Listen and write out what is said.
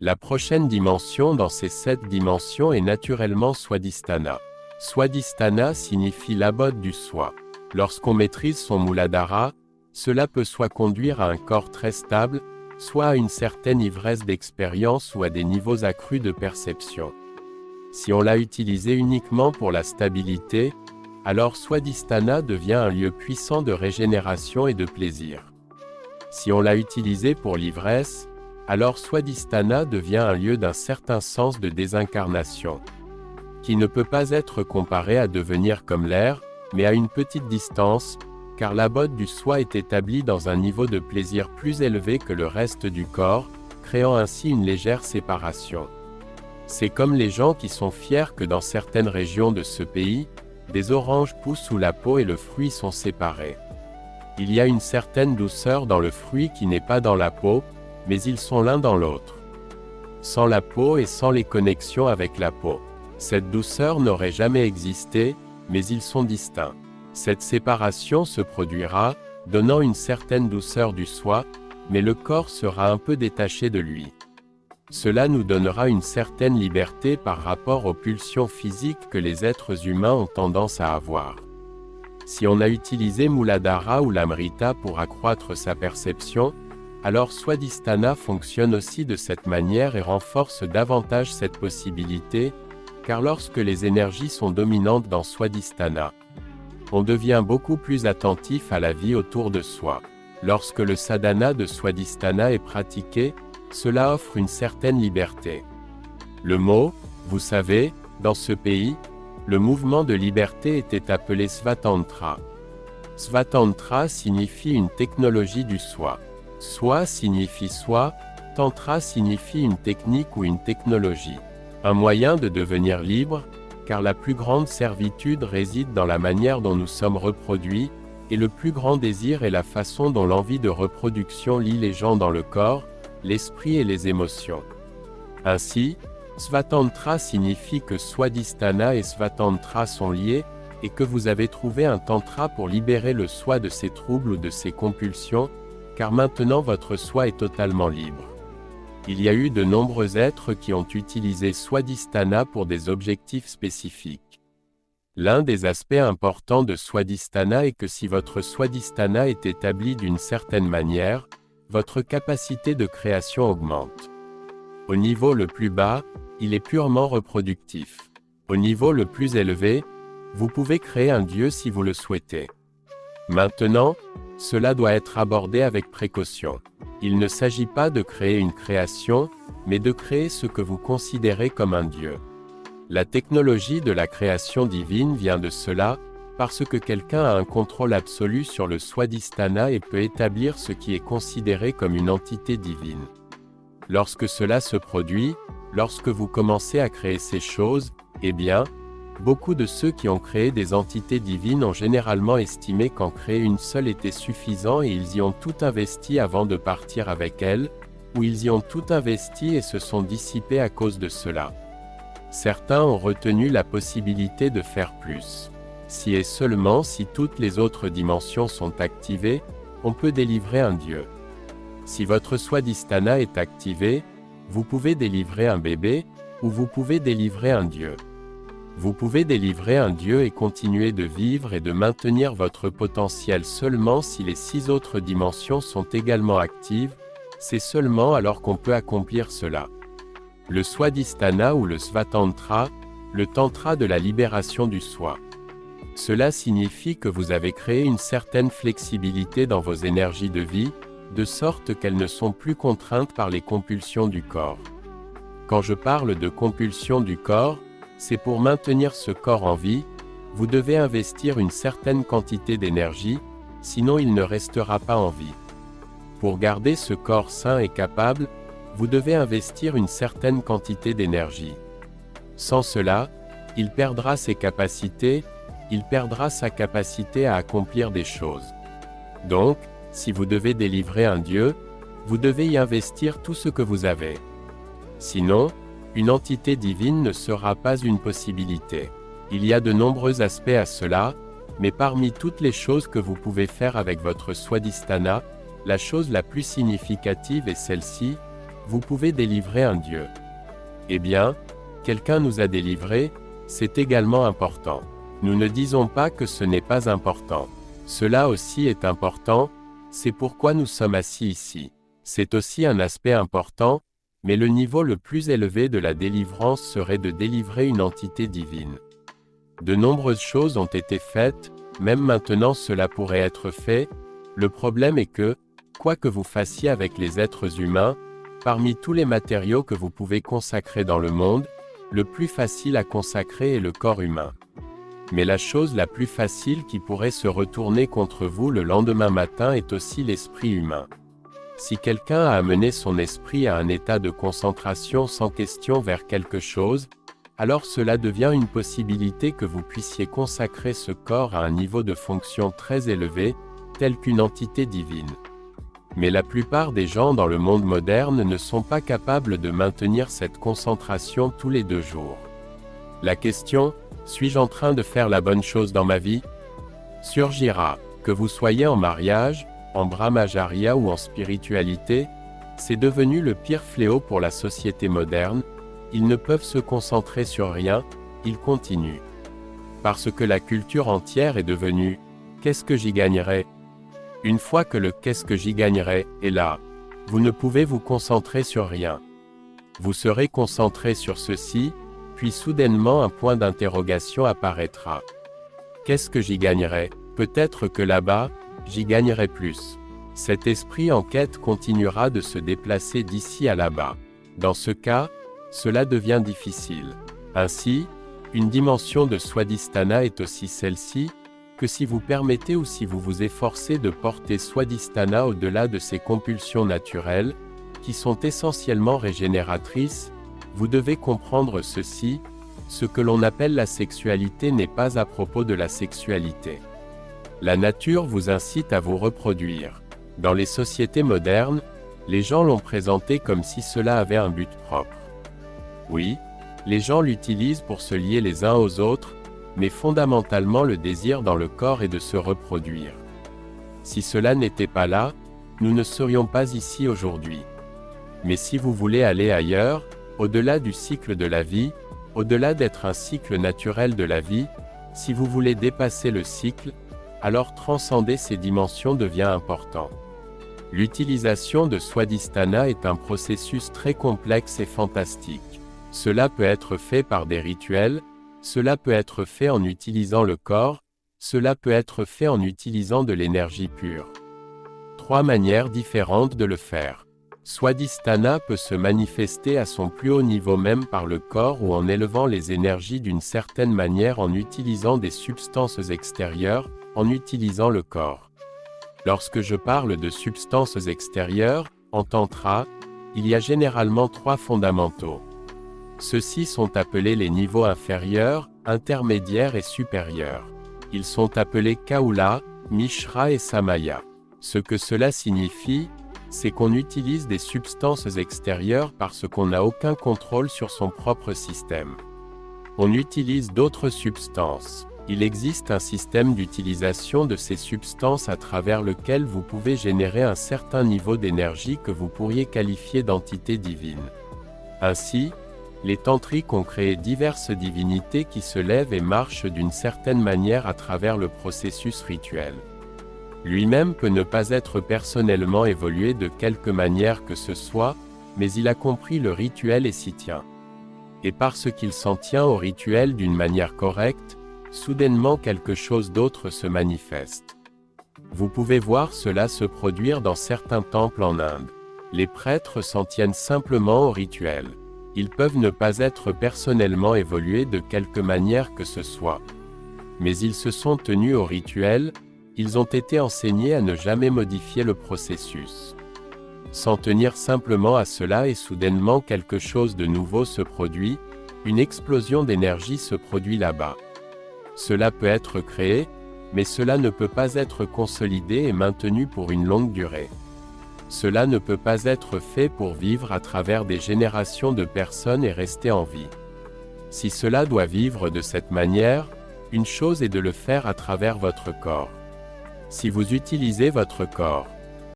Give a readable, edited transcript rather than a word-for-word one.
La prochaine dimension dans ces 7 dimensions est naturellement Swadhisthana. Swadhisthana signifie l'abode du soi. Lorsqu'on maîtrise son Muladhara, cela peut soit conduire à un corps très stable, soit à une certaine ivresse d'expérience ou à des niveaux accrus de perception. Si on l'a utilisé uniquement pour la stabilité, alors Swadhisthana devient un lieu puissant de régénération et de plaisir. Si on l'a utilisé pour l'ivresse, alors Swadhisthana devient un lieu d'un certain sens de désincarnation, qui ne peut pas être comparé à devenir comme l'air, mais à une petite distance, car l'abode du soi est établi dans un niveau de plaisir plus élevé que le reste du corps, créant ainsi une légère séparation. C'est comme les gens qui sont fiers que dans certaines régions de ce pays, des oranges poussent sous la peau et le fruit sont séparés. Il y a une certaine douceur dans le fruit qui n'est pas dans la peau, mais ils sont l'un dans l'autre. Sans la peau et sans les connexions avec la peau, cette douceur n'aurait jamais existé, mais ils sont distincts. Cette séparation se produira, donnant une certaine douceur du soi, mais le corps sera un peu détaché de lui. Cela nous donnera une certaine liberté par rapport aux pulsions physiques que les êtres humains ont tendance à avoir. Si on a utilisé Muladhara ou l'Amrita pour accroître sa perception, alors Swadhisthana fonctionne aussi de cette manière et renforce davantage cette possibilité, car lorsque les énergies sont dominantes dans Swadhisthana, on devient beaucoup plus attentif à la vie autour de soi. Lorsque le sadhana de Swadhisthana est pratiqué, cela offre une certaine liberté. Le mot, vous savez, dans ce pays, le mouvement de liberté était appelé Svatantra. Svatantra signifie une technologie du soi. Soi signifie soi, tantra signifie une technique ou une technologie. Un moyen de devenir libre, car la plus grande servitude réside dans la manière dont nous sommes reproduits, et le plus grand désir est la façon dont l'envie de reproduction lie les gens dans le corps, l'esprit et les émotions. Ainsi, Svatantra signifie que Swadhisthana et Svatantra sont liés, et que vous avez trouvé un tantra pour libérer le soi de ses troubles ou de ses compulsions, car maintenant votre soi est totalement libre. Il y a eu de nombreux êtres qui ont utilisé Swadhisthana pour des objectifs spécifiques. L'un des aspects importants de Swadhisthana est que si votre Swadhisthana est établi d'une certaine manière, votre capacité de création augmente. Au niveau le plus bas, il est purement reproductif. Au niveau le plus élevé, vous pouvez créer un Dieu si vous le souhaitez. Maintenant, cela doit être abordé avec précaution. Il ne s'agit pas de créer une création, mais de créer ce que vous considérez comme un Dieu. La technologie de la création divine vient de cela, parce que quelqu'un a un contrôle absolu sur le Swadhisthana et peut établir ce qui est considéré comme une entité divine. Lorsque cela se produit, lorsque vous commencez à créer ces choses, eh bien, beaucoup de ceux qui ont créé des entités divines ont généralement estimé qu'en créer une seule était suffisant et ils y ont tout investi avant de partir avec elle, ou ils y ont tout investi et se sont dissipés à cause de cela. Certains ont retenu la possibilité de faire plus. Si et seulement si toutes les autres dimensions sont activées, on peut délivrer un Dieu. Si votre Swadhisthana est activé, vous pouvez délivrer un bébé, ou vous pouvez délivrer un Dieu. Vous pouvez délivrer un Dieu et continuer de vivre et de maintenir votre potentiel seulement si les 6 autres dimensions sont également actives, c'est seulement alors qu'on peut accomplir cela. Le Swadhisthana ou le Svatantra, le tantra de la libération du soi. Cela signifie que vous avez créé une certaine flexibilité dans vos énergies de vie, de sorte qu'elles ne sont plus contraintes par les compulsions du corps. Quand je parle de compulsions du corps, c'est pour maintenir ce corps en vie, vous devez investir une certaine quantité d'énergie, sinon il ne restera pas en vie. Pour garder ce corps sain et capable, vous devez investir une certaine quantité d'énergie. Sans cela, il perdra ses capacités, il perdra sa capacité à accomplir des choses. Donc, si vous devez délivrer un Dieu, vous devez y investir tout ce que vous avez. Sinon, une entité divine ne sera pas une possibilité. Il y a de nombreux aspects à cela, mais parmi toutes les choses que vous pouvez faire avec votre Swadhisthana, la chose la plus significative est celle-ci, vous pouvez délivrer un Dieu. Eh bien, quelqu'un nous a délivrés, c'est également important. Nous ne disons pas que ce n'est pas important. Cela aussi est important, c'est pourquoi nous sommes assis ici. C'est aussi un aspect important, mais le niveau le plus élevé de la délivrance serait de délivrer une entité divine. De nombreuses choses ont été faites, même maintenant cela pourrait être fait. Le problème est que, quoi que vous fassiez avec les êtres humains, parmi tous les matériaux que vous pouvez consacrer dans le monde, le plus facile à consacrer est le corps humain. Mais la chose la plus facile qui pourrait se retourner contre vous le lendemain matin est aussi l'esprit humain. Si quelqu'un a amené son esprit à un état de concentration sans question vers quelque chose, alors cela devient une possibilité que vous puissiez consacrer ce corps à un niveau de fonction très élevé, tel qu'une entité divine. Mais la plupart des gens dans le monde moderne ne sont pas capables de maintenir cette concentration tous les 2 jours. La question, suis-je en train de faire la bonne chose dans ma vie? Surgira. Que vous soyez en mariage, en brahmacharya ou en spiritualité, c'est devenu le pire fléau pour la société moderne. Ils ne peuvent se concentrer sur rien, ils continuent. Parce que la culture entière est devenue « qu'est-ce que j'y gagnerai ?» Une fois que le « qu'est-ce que j'y gagnerai » est là, vous ne pouvez vous concentrer sur rien. Vous serez concentré sur ceci, puis soudainement un point d'interrogation apparaîtra. Qu'est-ce que j'y gagnerai? Peut-être que là-bas, j'y gagnerai plus. Cet esprit en quête continuera de se déplacer d'ici à là-bas. Dans ce cas, cela devient difficile. Ainsi, une dimension de Swadhisthana est aussi celle-ci, que si vous permettez ou si vous vous efforcez de porter Swadhisthana au-delà de ces compulsions naturelles, qui sont essentiellement régénératrices, vous devez comprendre ceci, ce que l'on appelle la sexualité n'est pas à propos de la sexualité. La nature vous incite à vous reproduire. Dans les sociétés modernes, les gens l'ont présenté comme si cela avait un but propre. Oui, les gens l'utilisent pour se lier les uns aux autres, mais fondamentalement le désir dans le corps est de se reproduire. Si cela n'était pas là, nous ne serions pas ici aujourd'hui. Mais si vous voulez aller ailleurs, au-delà du cycle de la vie, au-delà d'être un cycle naturel de la vie, si vous voulez dépasser le cycle, alors transcender ces dimensions devient important. L'utilisation de Swadhisthana est un processus très complexe et fantastique. Cela peut être fait par des rituels, cela peut être fait en utilisant le corps, cela peut être fait en utilisant de l'énergie pure. 3 manières différentes de le faire. Swadhisthana peut se manifester à son plus haut niveau même par le corps ou en élevant les énergies d'une certaine manière en utilisant des substances extérieures, en utilisant le corps. Lorsque je parle de substances extérieures, en tantra, il y a généralement 3 fondamentaux. Ceux-ci sont appelés les niveaux inférieurs, intermédiaires et supérieurs. Ils sont appelés Kaula, Mishra et Samaya. Ce que cela signifie, c'est qu'on utilise des substances extérieures parce qu'on n'a aucun contrôle sur son propre système. On utilise d'autres substances. Il existe un système d'utilisation de ces substances à travers lequel vous pouvez générer un certain niveau d'énergie que vous pourriez qualifier d'entité divine. Ainsi, les tantriques ont créé diverses divinités qui se lèvent et marchent d'une certaine manière à travers le processus rituel. Lui-même peut ne pas être personnellement évolué de quelque manière que ce soit, mais il a compris le rituel et s'y tient. Et parce qu'il s'en tient au rituel d'une manière correcte, soudainement quelque chose d'autre se manifeste. Vous pouvez voir cela se produire dans certains temples en Inde. Les prêtres s'en tiennent simplement au rituel. Ils peuvent ne pas être personnellement évolués de quelque manière que ce soit. Mais ils se sont tenus au rituel, ils ont été enseignés à ne jamais modifier le processus. S'en tenir simplement à cela et soudainement quelque chose de nouveau se produit, une explosion d'énergie se produit là-bas. Cela peut être créé, mais cela ne peut pas être consolidé et maintenu pour une longue durée. Cela ne peut pas être fait pour vivre à travers des générations de personnes et rester en vie. Si cela doit vivre de cette manière, une chose est de le faire à travers votre corps. Si vous utilisez votre corps,